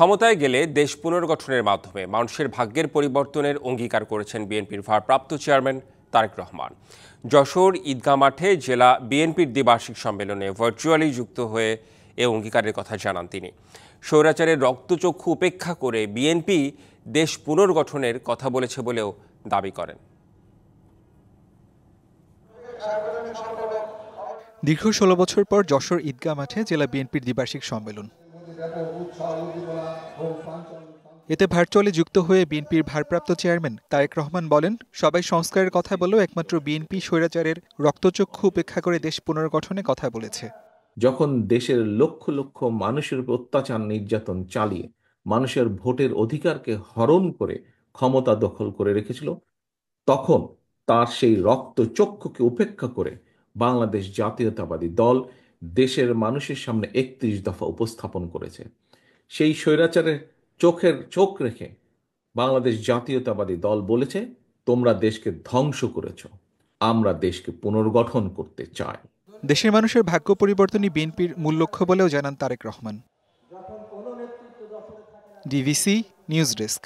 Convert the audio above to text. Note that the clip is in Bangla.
ক্ষমতায় গেলে দেশ পুনর্গঠনের মাধ্যমে মানুষের ভাগ্যের পরিবর্তনের অঙ্গীকার করেছেন বিএনপির ভারপ্রাপ্ত চেয়ারম্যান তারেক রহমান। যশোর ঈদগাহ মাঠে জেলা বিএনপির দ্বিবার্ষিক সম্মেলনে ভার্চুয়ালি যুক্ত হয়ে এ অঙ্গীকারের কথা জানান তিনি। স্বৈরাচারের রক্তচক্ষু উপেক্ষা করে বিএনপি দেশ পুনর্গঠনের কথা বলেছে বলেও দাবি করেন। দীর্ঘ ১৬ বছর পর যশোর ঈদগাহ মাঠে জেলা বিএনপির দ্বিবার্ষিক সম্মেলন। এতে ভার্চুয়ালি যুক্ত হয়ে বিএনপির ভারপ্রাপ্ত চেয়ারম্যান তারেক রহমান বলেন, সবাই সংস্কারের কথা বলেও একমাত্র বিএনপি স্বৈরাচারের রক্তচক্ষু উপেক্ষা করে দেশ পুনর্গঠনে কথা বলেছে। যখন দেশের লক্ষ লক্ষ মানুষের উপর অত্যাচার নির্যাতন চালিয়ে মানুষের ভোটের অধিকারকে হরণ করে ক্ষমতা দখল করে রেখেছিল, তখন তার সেই রক্তচক্ষুকে উপেক্ষা করে বাংলাদেশ জাতীয়তাবাদী দল দেশের মানুষের সামনে ৩১ দফা উপস্থাপন করেছে। সেই স্বৈরাচারের চোখ রেখে বাংলাদেশ জাতীয়তাবাদী দল বলেছে, তোমরা দেশকে ধ্বংস করেছ, আমরা দেশকে পুনর্গঠন করতে চাই। দেশের মানুষের ভাগ্য পরিবর্তনই বিএনপির মূল লক্ষ্য বলেও জানান Tarique Rahman. DVC news desk.